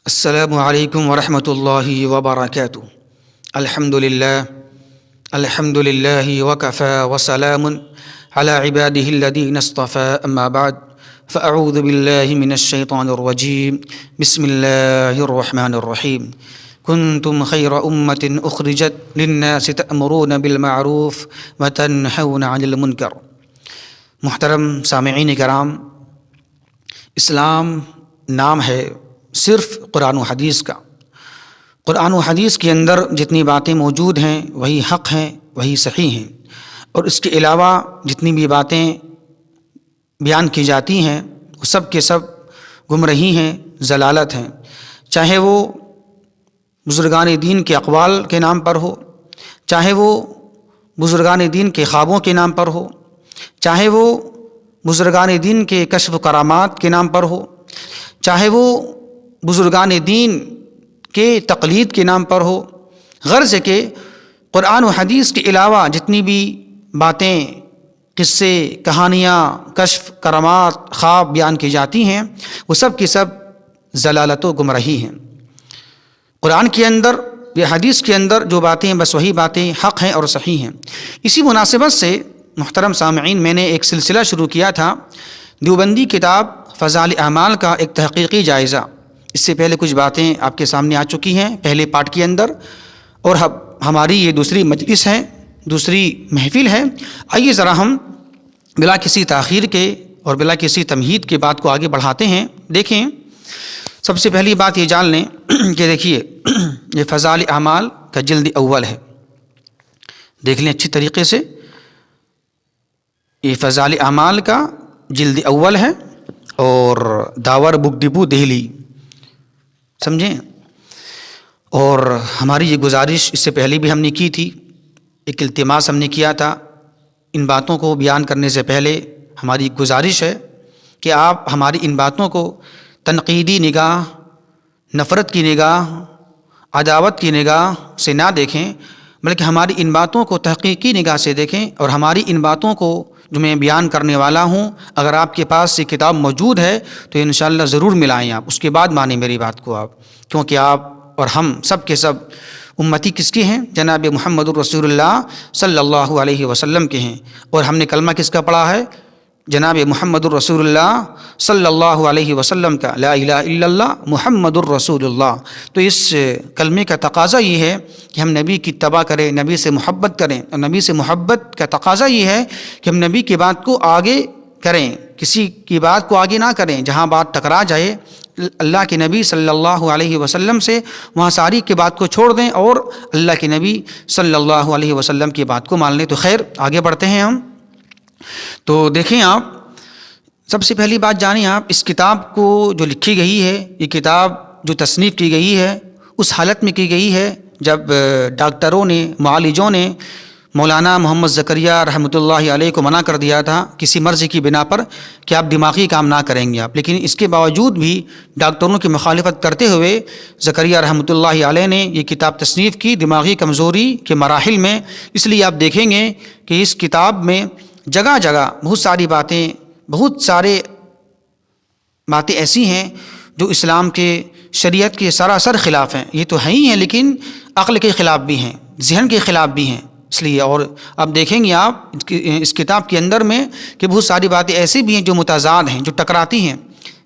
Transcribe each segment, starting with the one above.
السلام علیکم ورحمۃ اللہ وبرکاتہ۔ الحمد للہ وکفی وسلام علی عبادہ الذین اصطفی، اما بعد فاعوذ باللہ من الشیطان الرجیم، بسم اللہ الرحمن الرحیم۔ کنتم خیر امۃ اخرجت للناس تأمرون بالمعروف وتنہون عن المنکر۔ محترم سامعین کرام، اسلام نام ہے صرف قرآن و حدیث کا۔ قرآن و حدیث کے اندر جتنی باتیں موجود ہیں وہی حق ہیں، وہی صحیح ہیں، اور اس کے علاوہ جتنی بھی باتیں بیان کی جاتی ہیں وہ سب کے سب گمراہی ہیں، ضلالت ہیں، چاہے وہ بزرگان دین کے اقوال کے نام پر ہو، چاہے وہ بزرگان دین کے خوابوں کے نام پر ہو، چاہے وہ بزرگان دین کے کشف و کرامات کے نام پر ہو، چاہے وہ بزرگان دین کے تقلید کے نام پر ہو۔ غرض ہے کہ قرآن و حدیث کے علاوہ جتنی بھی باتیں، قصے، کہانیاں، کشف، کرامات، خواب بیان کی جاتی ہیں وہ سب کی سب ضلالت و گمراہی ہیں۔ قرآن کے اندر یا حدیث کے اندر جو باتیں ہیں بس وہی باتیں حق ہیں اور صحیح ہیں۔ اسی مناسبت سے محترم سامعین، میں نے ایک سلسلہ شروع کیا تھا، دیوبندی کتاب فضائل اعمال کا ایک تحقیقی جائزہ۔ اس سے پہلے کچھ باتیں آپ کے سامنے آ چکی ہیں پہلے پارٹ کے اندر، اور ہماری یہ دوسری مجلس ہے، دوسری محفل ہے۔ آئیے ذرا ہم بلا کسی تاخیر کے اور بلا کسی تمہید کے بات کو آگے بڑھاتے ہیں۔ دیکھیں، سب سے پہلی بات یہ جان لیں کہ دیکھیے یہ فضائل اعمال کا جلد اول ہے، دیکھ لیں اچھی طریقے سے، یہ فضائل اعمال کا جلد اول ہے، اور داور بک ڈپو دہلی، سمجھیں۔ اور ہماری یہ گزارش اس سے پہلے بھی ہم نے کی تھی، ایک التماس ہم نے کیا تھا، ان باتوں کو بیان کرنے سے پہلے ہماری گزارش ہے کہ آپ ہماری ان باتوں کو تنقیدی نگاہ، نفرت کی نگاہ، عداوت کی نگاہ سے نہ دیکھیں، بلکہ ہماری ان باتوں کو تحقیقی نگاہ سے دیکھیں، اور ہماری ان باتوں کو جو میں بیان کرنے والا ہوں، اگر آپ کے پاس یہ کتاب موجود ہے تو انشاءاللہ ضرور ملائیں آپ، اس کے بعد مانیں میری بات کو آپ، کیونکہ آپ اور ہم سب کے سب امتی کس کی ہیں؟ جناب محمد الرسول اللہ صلی اللہ علیہ وسلم کے ہیں۔ اور ہم نے کلمہ کس کا پڑھا ہے؟ جناب محمد الرسول اللہ صلی اللہ علیہ وسلم کا، لا الہ الا اللہ محمد الرسول اللہ۔ تو اس کلمے کا تقاضا یہ ہے کہ ہم نبی کی اتباع کریں، نبی سے محبت کریں، اور نبی سے محبت کا تقاضا یہ ہے کہ ہم نبی کی بات کو آگے کریں، کسی کی بات کو آگے نہ کریں۔ جہاں بات ٹکرا جائے اللہ کے نبی صلی اللہ علیہ وسلم سے، وہاں ساری کی بات کو چھوڑ دیں اور اللہ کے نبی صلی اللہ علیہ وسلم کی بات کو مان لیں۔ تو خیر، آگے بڑھتے ہیں ہم۔ تو دیکھیں آپ، سب سے پہلی بات جانیں آپ، اس کتاب کو جو لکھی گئی ہے، یہ کتاب جو تصنیف کی گئی ہے اس حالت میں کی گئی ہے جب ڈاکٹروں نے، معالجوں نے مولانا محمد زکریہ رحمۃ اللہ علیہ کو منع کر دیا تھا کسی مرض کی بنا پر کہ آپ دماغی کام نہ کریں گے آپ، لیکن اس کے باوجود بھی ڈاکٹروں کی مخالفت کرتے ہوئے زکریہ رحمۃ اللہ علیہ نے یہ کتاب تصنیف کی دماغی کمزوری کے مراحل میں۔ اس لیے آپ دیکھیں گے کہ اس کتاب میں جگہ جگہ بہت ساری باتیں، بہت سارے باتیں ایسی ہیں جو اسلام کے، شریعت کے سراسر خلاف ہیں۔ یہ تو ہیں ہی ہیں، لیکن عقل کے خلاف بھی ہیں، ذہن کے خلاف بھی ہیں۔ اس لیے، اور اب دیکھیں گے آپ اس کتاب کے اندر میں کہ بہت ساری باتیں ایسی بھی ہیں جو متضاد ہیں، جو ٹکراتی ہیں۔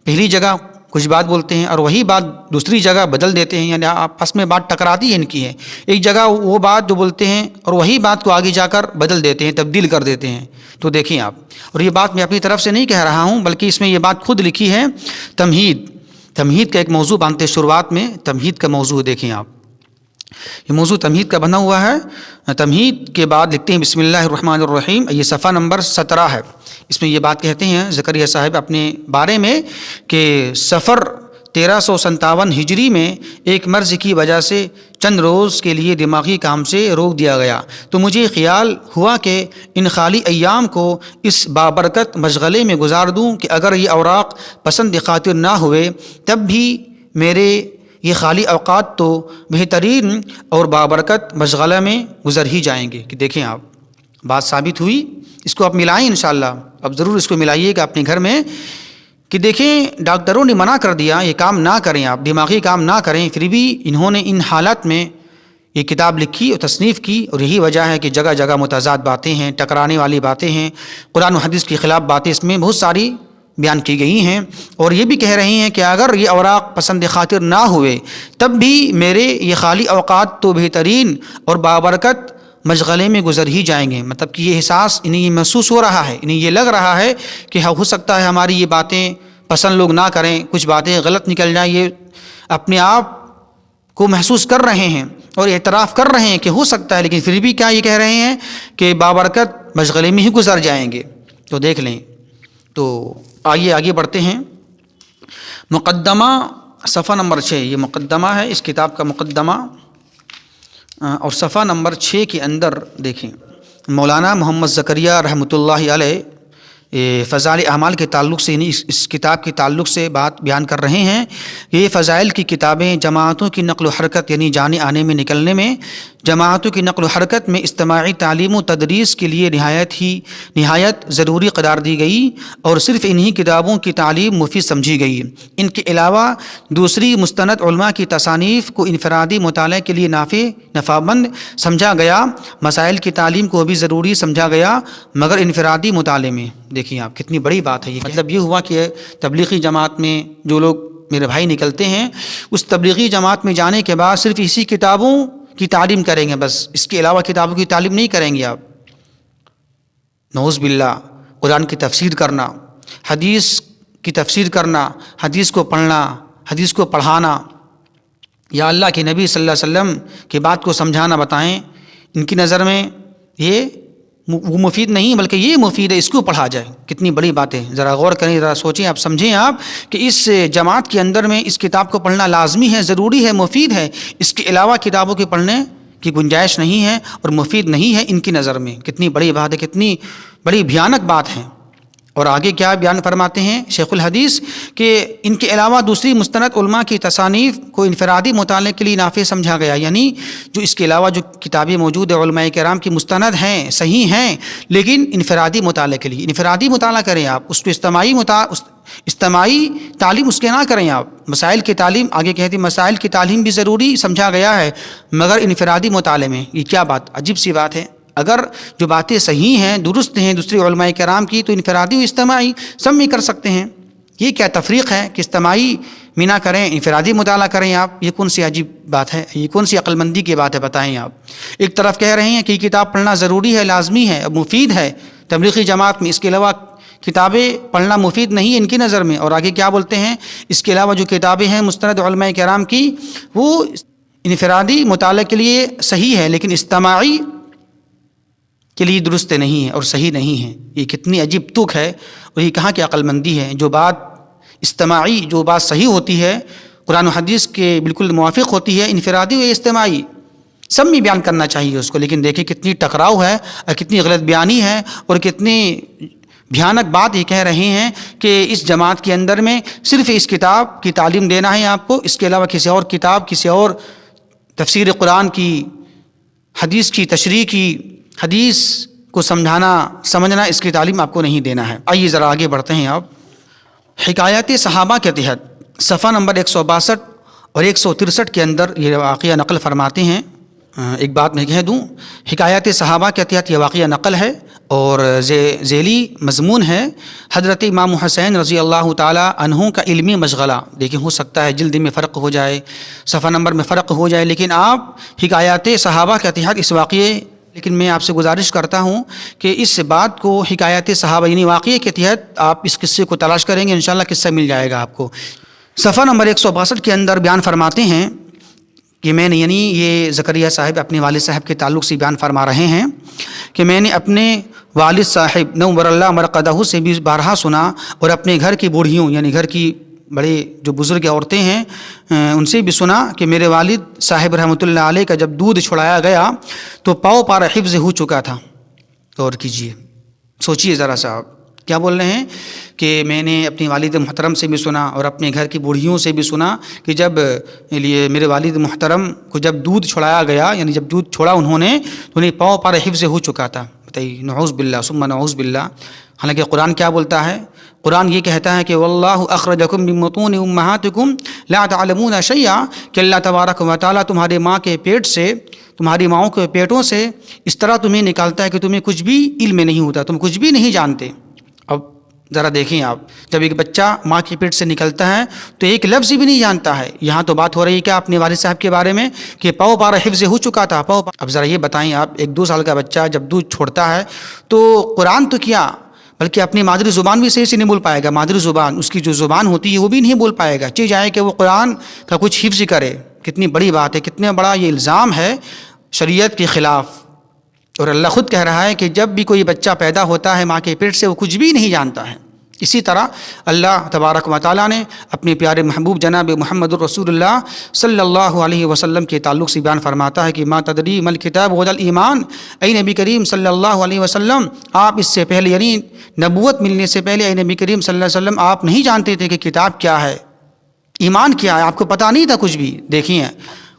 پہلی جگہ کچھ بات بولتے ہیں اور وہی بات دوسری جگہ بدل دیتے ہیں، یعنی آپس میں بات ٹکراتی ہے ان کی ہے۔ ایک جگہ وہ بات جو بولتے ہیں اور وہی بات کو آگے جا کر بدل دیتے ہیں، تبدیل کر دیتے ہیں۔ تو دیکھیں آپ، اور یہ بات میں اپنی طرف سے نہیں کہہ رہا ہوں، بلکہ اس میں یہ بات خود لکھی ہے۔ تمہید کا ایک موضوع باندھتے شروعات میں، تمہید کا موضوع دیکھیں آپ، یہ موضوع تمہید کا بنا ہوا ہے۔ تمہید کے بعد لکھتے ہیں بسم اللہ الرحمن الرحیم، یہ صفحہ نمبر 17 ہے۔ اس میں یہ بات کہتے ہیں زکریا صاحب اپنے بارے میں کہ سفر 1357 ہجری میں ایک مرض کی وجہ سے چند روز کے لیے دماغی کام سے روک دیا گیا، تو مجھے خیال ہوا کہ ان خالی ایام کو اس بابرکت مشغلے میں گزار دوں کہ اگر یہ اوراق پسند خاطر نہ ہوئے تب بھی میرے یہ خالی اوقات تو بہترین اور بابرکت مشغلہ میں گزر ہی جائیں گے۔ کہ دیکھیں آپ، بات ثابت ہوئی، اس کو آپ ملائیں انشاءاللہ، اب ضرور اس کو ملائیے گا اپنے گھر میں کہ دیکھیں ڈاکٹروں نے منع کر دیا یہ کام نہ کریں، آپ دماغی کام نہ کریں، پھر بھی انہوں نے ان حالات میں یہ کتاب لکھی اور تصنیف کی، اور یہی وجہ ہے کہ جگہ جگہ متضاد باتیں ہیں، ٹکرانے والی باتیں ہیں، قرآن و حدیث کے خلاف باتیں اس میں بہت ساری بیان کی گئی ہیں، اور یہ بھی کہہ رہی ہیں کہ اگر یہ اوراق پسند خاطر نہ ہوئے تب بھی میرے یہ خالی اوقات تو بہترین اور بابرکت مشغلے میں گزر ہی جائیں گے. مطلب کہ یہ احساس انہیں یہ محسوس ہو رہا ہے، انہیں یہ لگ رہا ہے کہ ہو سکتا ہے ہماری یہ باتیں پسند لوگ نہ کریں، کچھ باتیں غلط نکل جائیں، یہ اپنے آپ کو محسوس کر رہے ہیں اور اعتراف کر رہے ہیں کہ ہو سکتا ہے، لیکن پھر بھی کیا یہ کہہ رہے ہیں کہ بابرکت مشغلے میں ہی گزر جائیں گے. تو دیکھ لیں. تو آئیے آگے بڑھتے ہیں. مقدمہ صفحہ نمبر 6، یہ مقدمہ ہے اس کتاب کا مقدمہ، اور صفحہ نمبر 6 کے اندر دیکھیں مولانا محمد زکریہ رحمۃ اللہ علیہ فضائل اعمال کے تعلق سے، یعنی اس کتاب کے تعلق سے بات بیان کر رہے ہیں کہ یہ فضائل کی کتابیں جماعتوں کی نقل و حرکت، یعنی جانے آنے میں نکلنے میں جماعتوں کی نقل و حرکت میں اجتماعی تعلیم و تدریس کے لیے نہایت ضروری قرار دی گئی، اور صرف انہی کتابوں کی تعلیم مفید سمجھی گئی. ان کے علاوہ دوسری مستند علماء کی تصانیف کو انفرادی مطالعے کے لیے نفع مند سمجھا گیا، مسائل کی تعلیم کو بھی ضروری سمجھا گیا مگر انفرادی مطالعے میں. دیکھیے آپ کتنی بڑی بات ہے یہ. مطلب یہ ہوا کہ تبلیغی جماعت میں جو لوگ میرے بھائی نکلتے ہیں، اس تبلیغی جماعت میں جانے کے بعد صرف اسی کتابوں کی تعلیم کریں گے، بس اس کے علاوہ کتابوں کی تعلیم نہیں کریں گے آپ. نعوذ باللہ. قرآن کی تفسیر کرنا، حدیث کی تفسیر کرنا، حدیث کو پڑھنا، حدیث کو پڑھانا، یا اللہ کے نبی صلی اللہ علیہ وسلم کی بات کو سمجھانا بتائیں، ان کی نظر میں یہ وہ مفید نہیں بلکہ یہ مفید ہے، اس کو پڑھا جائے. کتنی بڑی بات ہے. ذرا غور کریں، ذرا سوچیں، آپ سمجھیں آپ کہ اس جماعت کے اندر میں اس کتاب کو پڑھنا لازمی ہے، ضروری ہے، مفید ہے. اس کے علاوہ کتابوں کے پڑھنے کی گنجائش نہیں ہے اور مفید نہیں ہے ان کی نظر میں. کتنی بڑی بات ہے، کتنی بڑی بھیانک بات ہے. اور آگے کیا بیان فرماتے ہیں شیخ الحدیث کہ ان کے علاوہ دوسری مستند علماء کی تصانیف کو انفرادی مطالعے کے لیے نافع سمجھا گیا. یعنی جو اس کے علاوہ جو کتابیں موجود ہیں علماء کرام کی مستند ہیں، صحیح ہیں، لیکن انفرادی مطالعے کے لیے انفرادی مطالعہ کریں آپ. اس کو اجتماعی تعلیم اس کے نہ کریں آپ. مسائل کی تعلیم آگے کہتے ہیں مسائل کی تعلیم بھی ضروری سمجھا گیا ہے مگر انفرادی مطالعے میں. یہ کیا بات، عجیب سی بات ہے. اگر جو باتیں صحیح ہیں، درست ہیں دوسری علماء کرام کی، تو انفرادی و اجتماعی سب میں کر سکتے ہیں. یہ کیا تفریق ہے کہ اجتماعی میں نہ کریں، انفرادی مطالعہ کریں آپ؟ یہ کون سی عجیب بات ہے، یہ کون سی عقل مندی کی بات ہے، بتائیں آپ. ایک طرف کہہ رہے ہیں کہ یہ کتاب پڑھنا ضروری ہے، لازمی ہے، مفید ہے تبلیغی جماعت میں، اس کے علاوہ کتابیں پڑھنا مفید نہیں ہے ان کی نظر میں. اور آگے کیا بولتے ہیں، اس کے علاوہ جو کتابیں ہیں مستند علماء کرام کی وہ انفرادی مطالعے کے لیے صحیح ہے لیکن اجتماعی کے لیے درست نہیں ہے اور صحیح نہیں ہے. یہ کتنی عجیب تک ہے اور یہ کہاں کی عقل مندی ہے. جو بات اجتماعی، جو بات صحیح ہوتی ہے، قرآن و حدیث کے بالکل موافق ہوتی ہے، انفرادی و اجتماعی سب میں بیان کرنا چاہیے اس کو. لیکن دیکھیں کتنی ٹکراؤ ہے اور کتنی غلط بیانی ہے اور کتنی بھیانک بات یہ کہہ رہے ہیں کہ اس جماعت کے اندر میں صرف اس کتاب کی تعلیم دینا ہے آپ کو، اس کے علاوہ کسی اور کتاب، کسی اور تفسیر قرآن کی، حدیث کی تشریح کی، حدیث کو سمجھنا اس کی تعلیم آپ کو نہیں دینا ہے. آئیے ذرا آگے بڑھتے ہیں آپ. حکایات صحابہ کے تحت صفحہ نمبر 162 اور 163 کے اندر یہ واقعہ نقل فرماتے ہیں. ایک بات میں کہہ دوں، حکایات صحابہ کے تحت یہ واقعہ نقل ہے اور ذیلی مضمون ہے حضرت امام حسین رضی اللہ تعالی عنہ کا علمی مشغلہ. دیکھیں ہو سکتا ہے جلد میں فرق ہو جائے، صفحہ نمبر میں فرق ہو جائے، لیکن آپ حکایات صحابہ کے تحت اس واقعے، لیکن میں آپ سے گزارش کرتا ہوں کہ اس بات کو حکایات صحابہ یعنی واقعے کے تحت آپ اس قصے کو تلاش کریں گے، انشاءاللہ قصہ مل جائے گا آپ کو. صفحہ نمبر 162 کے اندر بیان فرماتے ہیں کہ میں نے، یعنی یہ زکریا صاحب اپنے والد صاحب کے تعلق سے بیان فرما رہے ہیں کہ میں نے اپنے والد صاحب نور اللہ مرقدہ سے بھی بارہا سنا اور اپنے گھر کی بوڑھیوں یعنی گھر کی بڑے جو بزرگ عورتیں ہیں ان سے بھی سنا کہ میرے والد صاحب رحمۃ اللہ علیہ کا جب دودھ چھڑایا گیا تو پاؤ پارا حفظ ہو چکا تھا. غور کیجئے، سوچئے ذرا سا آپ کیا بول رہے ہیں کہ میں نے اپنے والد محترم سے بھی سنا اور اپنے گھر کی بوڑھیوں سے بھی سنا کہ جب میرے والد محترم کو جب دودھ چھڑایا گیا، یعنی جب دودھ چھوڑا انہوں نے تو انہیں پاؤ پارا حفظ ہو چکا تھا. بتائیے، نعوذ باللہ ثم نعوذ باللہ. حالانکہ قرآن کیا بولتا ہے، قرآن یہ کہتا ہے کہ واللہ اخرجکم من بطون امہاتکم لا تعلمون شیئا، کہ اللہ تبارک و تعالیٰ تمہارے ماں کے پیٹ سے، تمہاری ماؤں کے پیٹوں سے اس طرح تمہیں نکالتا ہے کہ تمہیں کچھ بھی علم نہیں ہوتا، تم کچھ بھی نہیں جانتے۔ اب ذرا دیکھیں آپ، جب ایک بچہ ماں کی پیٹ سے نکلتا ہے تو ایک لفظ بھی نہیں جانتا ہے۔ یہاں تو بات ہو رہی ہے کہ اپنے والد صاحب کے بارے میں کہ پاؤ پارا حفظ ہو چکا تھا، اب ذرا یہ بتائیں آپ، 1-2 سال کا بچہ جب دودھ چھوڑتا ہے تو قرآن تو کیا بلکہ اپنی مادری زبان بھی صحیح سے نہیں بول پائے گا۔ مادری زبان، اس کی جو زبان ہوتی ہے وہ بھی نہیں بول پائے گا، چاہے جائے کہ وہ قرآن کا کچھ حفظ کرے۔ کتنی بڑی بات ہے، کتنا بڑا یہ الزام ہے شریعت کے خلاف۔ اور اللہ خود کہہ رہا ہے کہ جب بھی کوئی بچہ پیدا ہوتا ہے ماں کے پیٹ سے وہ کچھ بھی نہیں جانتا ہے۔ اسی طرح اللہ تبارک و تعالیٰ نے اپنے پیارے محبوب جناب محمد الرسول اللہ صلی اللہ علیہ وسلم کے تعلق سے بیان فرماتا ہے کہ ما تدری مل کتاب ولا الایمان، اے نبی کریم صلی اللہ علیہ وسلم، آپ اس سے پہلے یعنی نبوت ملنے سے پہلے اے نبی کریم صلی اللہ علیہ وسلم آپ نہیں جانتے تھے کہ کتاب کیا ہے، ایمان کیا ہے، آپ کو پتہ نہیں تھا کچھ بھی۔ دیکھیں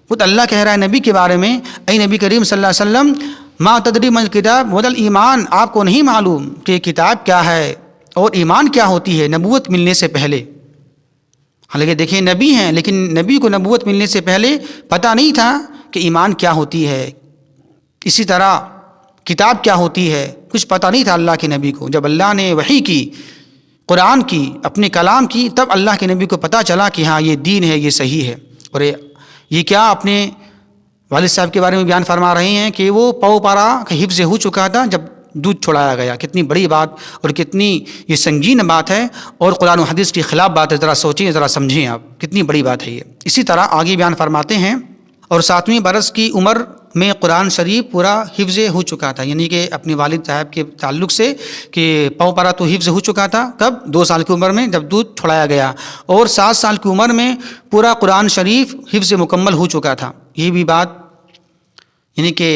خود اللہ کہہ رہا ہے نبی کے بارے میں، اے نبی کریم صلی اللہ علیہ وسلم ما تدری مل کتاب ولا الایمان، آپ کو نہیں معلوم کہ کتاب کیا ہے اور ایمان کیا ہوتی ہے نبوت ملنے سے پہلے۔ حالانکہ دیکھیں نبی ہیں، لیکن نبی کو نبوت ملنے سے پہلے پتہ نہیں تھا کہ ایمان کیا ہوتی ہے، اسی طرح کتاب کیا ہوتی ہے، کچھ پتہ نہیں تھا اللہ کے نبی کو۔ جب اللہ نے وحی کی، قرآن کی، اپنے کلام کی، تب اللہ کے نبی کو پتہ چلا کہ ہاں یہ دین ہے، یہ صحیح ہے۔ اور یہ کیا اپنے والد صاحب کے بارے میں بیان فرما رہے ہیں کہ وہ پاؤ پارا کا حفظ ہو چکا تھا جب دودھ چھڑایا گیا۔ کتنی بڑی بات اور کتنی یہ سنگین بات ہے، اور قرآن و حدیث کے خلاف بات ہے۔ ذرا سوچیں، ذرا سمجھیں آپ، کتنی بڑی بات ہے یہ۔ اسی طرح آگے بیان فرماتے ہیں اور 7ویں برس کی عمر میں قرآن شریف پورا حفظ ہو چکا تھا، یعنی کہ اپنے والد صاحب کے تعلق سے کہ پاؤ پارا تو حفظ ہو چکا تھا۔ کب؟ 2 سال کی عمر میں جب دودھ چھڑایا گیا، اور 7 سال کی عمر میں پورا قرآن شریف حفظ مکمل ہو چکا تھا۔ یہ بھی بات یعنی کہ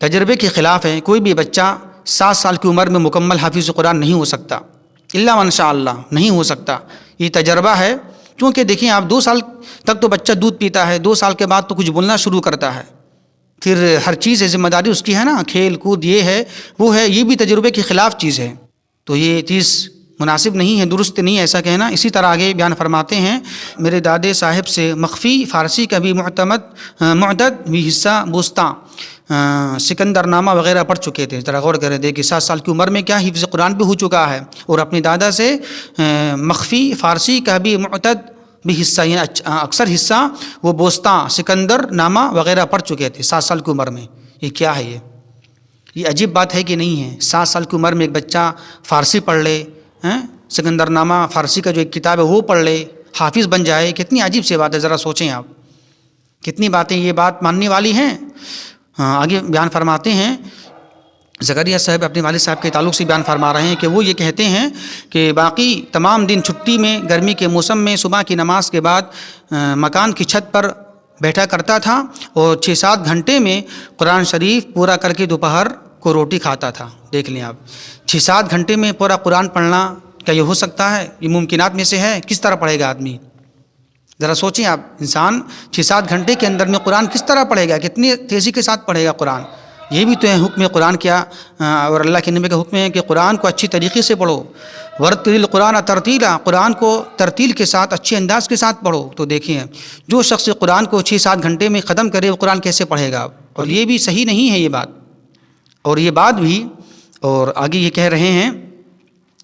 تجربے کے خلاف ہے۔ کوئی بھی بچہ 7 سال کی عمر میں مکمل حافظ قرآن نہیں ہو سکتا، الا من شاء اللہ، نہیں ہو سکتا۔ یہ تجربہ ہے، کیونکہ دیکھیں آپ 2 سال تک تو بچہ دودھ پیتا ہے، 2 سال کے بعد تو کچھ بولنا شروع کرتا ہے، پھر ہر چیز ہے، ذمہ داری اس کی ہے نا، کھیل کود یہ ہے وہ ہے، یہ بھی تجربے کے خلاف چیز ہے، تو یہ چیز مناسب نہیں ہے، درست نہیں ہے ایسا کہنا۔ اسی طرح آگے بیان فرماتے ہیں میرے دادے صاحب سے مخفی فارسی کا بھی معدد بھی حصہ بوستاں سکندر نامہ وغیرہ پڑھ چکے تھے۔ ذرا غور کریں، دیکھیں 7 سال کی عمر میں کیا حفظ قرآن بھی ہو چکا ہے، اور اپنے دادا سے مخفی فارسی کا بھی معدد بھی حصہ، یعنی اکثر حصہ وہ بوستاں سکندر نامہ وغیرہ پڑھ چکے تھے 7 سال کی عمر میں۔ یہ کیا ہے؟ یہ عجیب بات ہے کہ نہیں ہے؟ 7 سال کی عمر میں ایک بچہ فارسی پڑھ لے، سکندر نامہ فارسی کا جو ایک کتاب ہے وہ پڑھ لے، حافظ بن جائے، کتنی عجیب سی بات ہے۔ ذرا سوچیں آپ، کتنی باتیں یہ بات ماننے والی ہیں۔ آگے بیان فرماتے ہیں زکریا صاحب اپنے والد صاحب کے تعلق سے بیان فرما رہے ہیں کہ وہ یہ کہتے ہیں کہ باقی تمام دن چھٹی میں گرمی کے موسم میں صبح کی نماز کے بعد مکان کی چھت پر بیٹھا کرتا تھا، اور 6-7 گھنٹے میں قرآن شریف پورا کر کے دوپہر کو روٹی کھاتا تھا۔ دیکھ لیں آپ، 6-7 گھنٹے میں پورا قرآن پڑھنا کیا یہ ہو سکتا ہے؟ یہ ممکنات میں سے ہے؟ کس طرح پڑھے گا آدمی؟ ذرا سوچیں آپ، انسان 6-7 گھنٹے کے اندر میں قرآن کس طرح پڑھے گا، کتنی تیزی کے ساتھ پڑھے گا قرآن؟ یہ بھی تو ہے حکم قرآن کیا، اور اللہ کے نبی کا حکم ہے کہ قرآن کو اچھی طریقے سے پڑھو، ورتل القرآن ترتیلا، قرآن کو ترتیل کے ساتھ اچھے انداز کے ساتھ پڑھو۔ تو دیکھیں جو شخص قرآن کو 6-7 گھنٹے میں ختم کرے وہ قرآن کیسے پڑھے گا؟ اور یہ بھی صحیح نہیں ہے یہ بات، اور یہ بات بھی، اور آگے یہ کہہ رہے ہیں،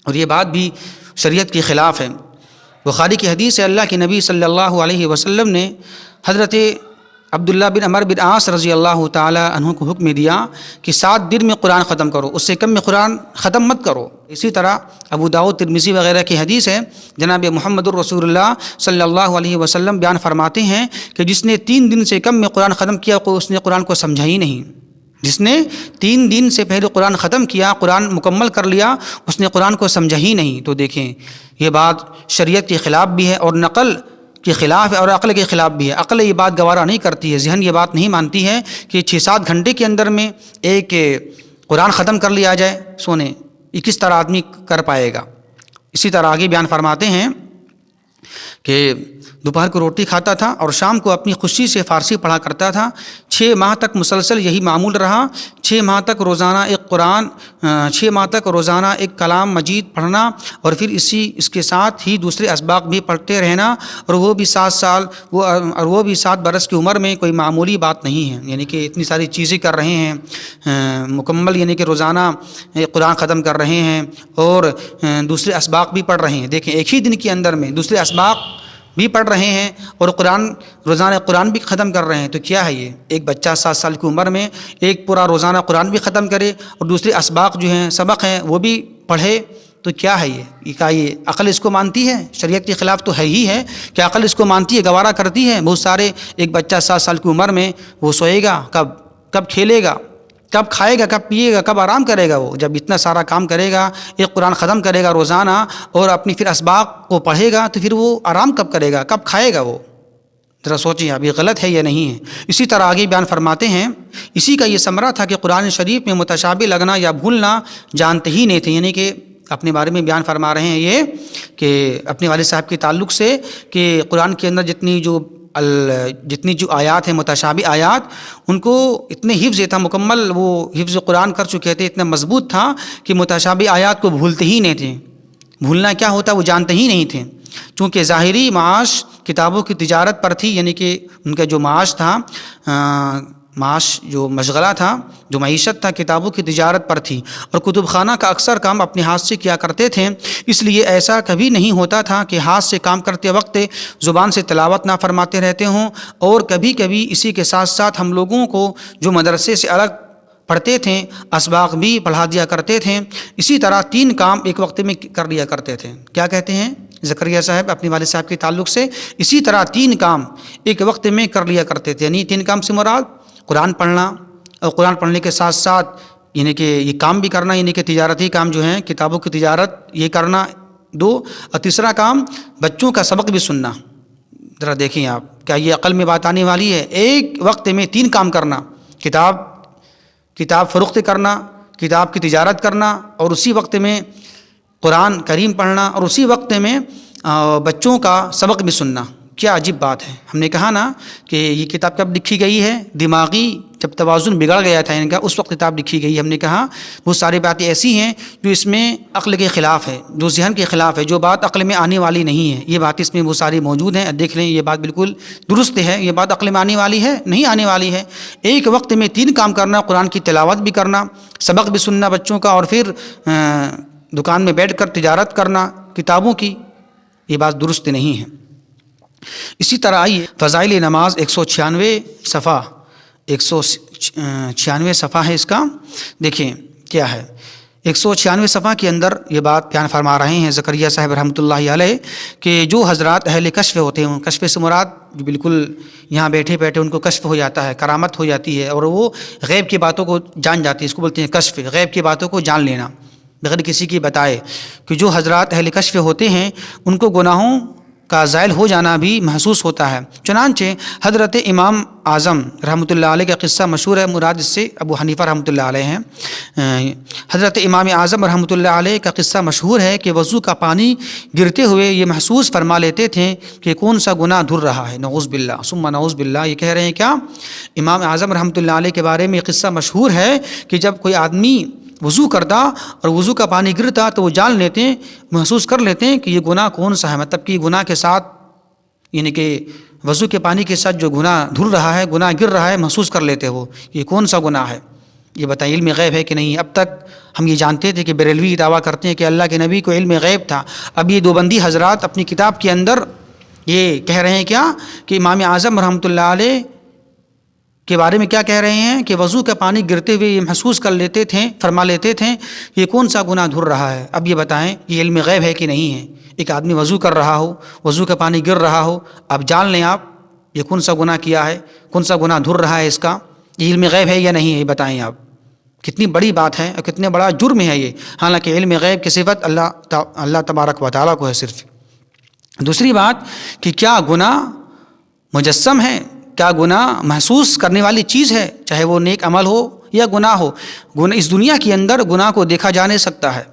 اور یہ بات بھی شریعت کے خلاف ہے۔ بخاری کی حدیث ہے، اللہ کے نبی صلی اللہ علیہ وسلم نے حضرت عبداللہ بن عمر بن عاص رضی اللہ تعالی عنہ کو حکم دیا کہ 7 دن میں قرآن ختم کرو، اس سے کم میں قرآن ختم مت کرو۔ اسی طرح ابو داؤد ترمذی وغیرہ کی حدیث ہے، جناب محمد الرسول اللہ صلی اللہ علیہ وسلم بیان فرماتے ہیں کہ جس نے 3 دن سے کم میں قرآن ختم کیا اس نے قرآن کو سمجھا ہی نہیں۔ جس نے 3 دن سے پہلے قرآن ختم کیا، قرآن مکمل کر لیا، اس نے قرآن کو سمجھا ہی نہیں۔ تو دیکھیں یہ بات شریعت کے خلاف بھی ہے، اور نقل کے خلاف ہے، اور عقل کے خلاف بھی ہے۔ عقل یہ بات گوارا نہیں کرتی ہے، ذہن یہ بات نہیں مانتی ہے کہ 6-7 گھنٹے کے اندر میں ایک قرآن ختم کر لیا جائے سونے، یہ کس طرح آدمی کر پائے گا؟ اسی طرح آگے بیان فرماتے ہیں کہ دوپہر کو روٹی کھاتا تھا اور شام کو اپنی خوشی سے فارسی پڑھا کرتا تھا۔ 6 ماہ تک مسلسل یہی معمول رہا۔ 6 ماہ تک روزانہ ایک قرآن 6 ماہ تک روزانہ ایک کلام مجید پڑھنا اور پھر اس کے ساتھ ہی دوسرے اسباق بھی پڑھتے رہنا، اور وہ بھی 7 سال اور وہ بھی 7 برس کی عمر میں کوئی معمولی بات نہیں ہے، یعنی کہ اتنی ساری چیزیں کر رہے ہیں مکمل، یعنی کہ روزانہ قرآن ختم کر رہے ہیں اور دوسرے اسباق بھی پڑھ رہے ہیں۔ دیکھیں ایک ہی دن کے اندر میں دوسرے اسباق بھی پڑھ رہے ہیں اور روزانہ قرآن بھی ختم کر رہے ہیں، تو کیا ہے یہ؟ ایک بچہ 7 سال کی عمر میں ایک پورا روزانہ قرآن بھی ختم کرے اور دوسرے اسباق جو ہیں سبق ہیں وہ بھی پڑھے، تو کیا ہے یہ؟ کیا یہ عقل اس کو مانتی ہے؟ شریعت کے خلاف تو ہے ہی ہے کہ عقل اس کو مانتی ہے، گوارا کرتی ہے؟ بہت سارے ایک بچہ 7 سال کی عمر میں وہ سوئے گا کب کھیلے گا، کب کھائے گا، کب پیے گا، کب آرام کرے گا؟ وہ جب اتنا سارا کام کرے گا، ایک قرآن ختم کرے گا روزانہ اور اپنی پھر اسباق کو پڑھے گا، تو پھر وہ آرام کب کرے گا، کب کھائے گا؟ وہ ذرا سوچیں اب یہ غلط ہے یا نہیں ہے۔ اسی طرح آگے بیان فرماتے ہیں اسی کا یہ ثمرہ تھا کہ قرآن شریف میں متشابہ لگنا یا بھولنا جانتے ہی نہیں تھے، یعنی کہ اپنے بارے میں بیان فرما رہے ہیں یہ کہ اپنے والد صاحب کے تعلق سے کہ قرآن کے اندر جتنی جو آیات ہیں متشابہ آیات، ان کو اتنے حفظ تھا، مکمل وہ حفظ قرآن کر چکے تھے، اتنا مضبوط تھا کہ متشابہ آیات کو بھولتے ہی نہیں تھے۔ بھولنا کیا ہوتا وہ جانتے ہی نہیں تھے، چونکہ ظاہری معاش کتابوں کی تجارت پر تھی، یعنی کہ ان کا جو معاش تھا، معاش جو مشغلہ تھا، جو معیشت تھا، کتابوں کی تجارت پر تھی، اور کتب خانہ کا اکثر کام اپنے ہاتھ سے کیا کرتے تھے، اس لیے ایسا کبھی نہیں ہوتا تھا کہ ہاتھ سے کام کرتے وقت زبان سے تلاوت نہ فرماتے رہتے ہوں، اور کبھی کبھی اسی کے ساتھ ساتھ ہم لوگوں کو جو مدرسے سے الگ پڑھتے تھے اسباق بھی پڑھا دیا کرتے تھے۔ اسی طرح 3 کام ایک وقت میں کر لیا کرتے تھے۔ کیا کہتے ہیں زکریا صاحب اپنے والد صاحب کے تعلق سے؟ اسی طرح 3 کام ایک وقت میں کر لیا کرتے تھے، یعنی 3 کام سے مراد قرآن پڑھنا، اور قرآن پڑھنے کے ساتھ ساتھ یعنی کہ یہ کام بھی کرنا، یعنی کہ تجارتی کام جو ہیں کتابوں کی تجارت یہ کرنا 2، اور تیسرا کام بچوں کا سبق بھی سننا۔ ذرا دیکھیں آپ، کیا یہ عقل میں بات آنے والی ہے؟ ایک وقت میں 3 کام کرنا، کتاب فروخت کرنا، کتاب کی تجارت کرنا، اور اسی وقت میں قرآن کریم پڑھنا، اور اسی وقت میں بچوں کا سبق بھی سننا۔ کیا عجیب بات ہے۔ ہم نے کہا نا کہ یہ کتاب کب لکھی گئی ہے؟ دماغی جب توازن بگڑ گیا تھا ان کا، اس وقت کتاب لکھی گئی ہے۔ ہم نے کہا بہت ساری باتیں ایسی ہیں جو اس میں عقل کے خلاف ہے، جو ذہن کے خلاف ہے، جو بات عقل میں آنے والی نہیں ہے، یہ بات اس میں بہت ساری موجود ہیں۔ دیکھ لیں یہ بات بالکل درست ہے، یہ بات عقل میں آنے والی ہے؟ نہیں آنے والی ہے۔ ایک وقت میں 3 کام کرنا، قرآن کی تلاوت بھی کرنا، سبق بھی سننا بچوں کا، اور پھر دکان میں بیٹھ کر تجارت کرنا کتابوں کی، یہ بات درست نہیں ہے۔ اسی طرح آئیے فضائل نماز 196 صفحہ 196 صفحہ ہے اس کا، دیکھیں کیا ہے۔ 196 صفحہ کے اندر یہ بات بیان فرما رہے ہیں زکریا صاحب رحمۃ اللہ علیہ کہ جو حضرات اہل کشف ہوتے ہیں، کشف سے مراد جو بالکل یہاں بیٹھے بیٹھے ان کو کشف ہو جاتا ہے، کرامت ہو جاتی ہے، اور وہ غیب کی باتوں کو جان جاتی ہے، اس کو بولتے ہیں کشف، غیب کی باتوں کو جان لینا بغیر کسی کی بتائے، کہ جو حضرات اہل کشف ہوتے ہیں ان کو گناہوں کا زائل ہو جانا بھی محسوس ہوتا ہے۔ چنانچہ حضرت امام اعظم رحمۃ اللہ علیہ کا قصہ مشہور ہے، مراد اس سے ابو حنیفہ رحمۃ اللہ علیہ ہیں۔ حضرت امام اعظم رحمۃ اللہ علیہ کا قصہ مشہور ہے کہ وضو کا پانی گرتے ہوئے یہ محسوس فرما لیتے تھے کہ کون سا گناہ دھر رہا ہے، نعوذ باللہ ثم نعوذ باللہ۔ یہ کہہ رہے ہیں کیا امام اعظم رحمۃ اللہ علیہ کے بارے میں یہ قصہ مشہور ہے کہ جب کوئی آدمی وضو کرتا اور وضو کا پانی گرتا تو وہ جان لیتے ہیں، محسوس کر لیتے ہیں کہ یہ گناہ کون سا ہے، مطلب کہ گناہ کے ساتھ یعنی کہ وضو کے پانی کے ساتھ جو گناہ دھل رہا ہے، گناہ گر رہا ہے، محسوس کر لیتے ہو یہ کون سا گناہ ہے۔ یہ بتائیں علم غیب ہے کہ نہیں؟ اب تک ہم یہ جانتے تھے کہ بریلوی دعویٰ کرتے ہیں کہ اللہ کے نبی کو علم غیب تھا، اب یہ دیوبندی حضرات اپنی کتاب کے اندر یہ کہہ رہے ہیں کیا کہ امام اعظم رحمۃ اللہ علیہ کے بارے میں کیا کہہ رہے ہیں کہ وضو کا پانی گرتے ہوئے یہ محسوس کر لیتے تھے، فرما لیتے تھے یہ کون سا گناہ دھر رہا ہے۔ اب یہ بتائیں یہ علم غیب ہے کہ نہیں ہے؟ ایک آدمی وضو کر رہا ہو، وضو کا پانی گر رہا ہو، اب جان لیں آپ یہ کون سا گناہ کیا ہے، کون سا گناہ دھر رہا ہے، اس کا یہ علم غیب ہے یا نہیں ہے؟ یہ بتائیں آپ، کتنی بڑی بات ہے اور کتنے بڑا جرم ہے یہ، حالانکہ علم غیب کی صفت اللہ تبارک و تعالیٰ کو ہے صرف۔ دوسری بات کہ کیا گناہ مجسم ہے، کیا گناہ محسوس کرنے والی چیز ہے، چاہے وہ نیک عمل ہو یا گناہ ہو۔ اس دنیا کے اندر گناہ کو دیکھا جا نہیں سکتا ہے،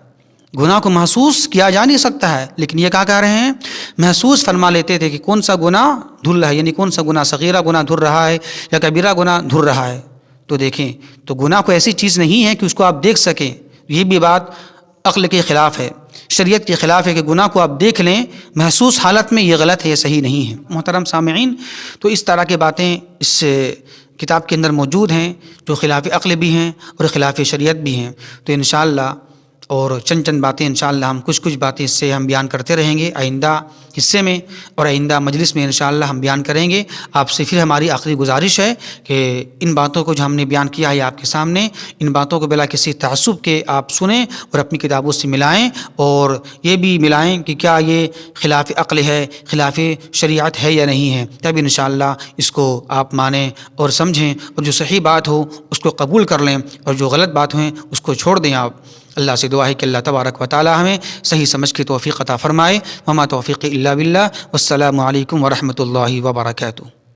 گناہ کو محسوس کیا جا نہیں سکتا ہے، لیکن یہ کیا کہہ رہے ہیں محسوس فرما لیتے تھے کہ کون سا گناہ دھل رہا ہے، یعنی کون سا گناہ صغیرہ گناہ دھل رہا ہے یا کبیرہ گناہ دھل رہا ہے۔ تو دیکھیں تو گناہ کو ایسی چیز نہیں ہے کہ اس کو آپ دیکھ سکیں. یہ بھی بات عقل کے خلاف ہے, شریعت کے خلاف ہے کہ گناہ کو آپ دیکھ لیں محسوس حالت میں, یہ غلط ہے, یہ صحیح نہیں ہے. محترم سامعین, تو اس طرح کے باتیں اس کتاب کے اندر موجود ہیں جو خلاف عقل بھی ہیں اور خلاف شریعت بھی ہیں. تو انشاءاللہ اور چند باتیں انشاءاللہ ہم کچھ باتیں اس سے ہم بیان کرتے رہیں گے آئندہ حصے میں اور آئندہ مجلس میں انشاءاللہ ہم بیان کریں گے. آپ سے پھر ہماری آخری گزارش ہے کہ ان باتوں کو جو ہم نے بیان کیا ہے آپ کے سامنے, ان باتوں کو بلا کسی تعصب کے آپ سنیں اور اپنی کتابوں سے ملائیں, اور یہ بھی ملائیں کہ کیا یہ خلاف عقل ہے, خلاف شریعت ہے یا نہیں ہے. تب انشاءاللہ اس کو آپ مانیں اور سمجھیں, اور جو صحیح بات ہو اس کو قبول کر لیں اور جو غلط بات ہویں اس کو چھوڑ دیں. آپ اللہ سے دعا ہے کہ اللہ تبارک و تعالی ہمیں صحیح سمجھ کی توفیق عطا فرمائے. وما توفیق الا باللہ. والسلام علیکم ورحمۃ اللہ وبرکاتہ.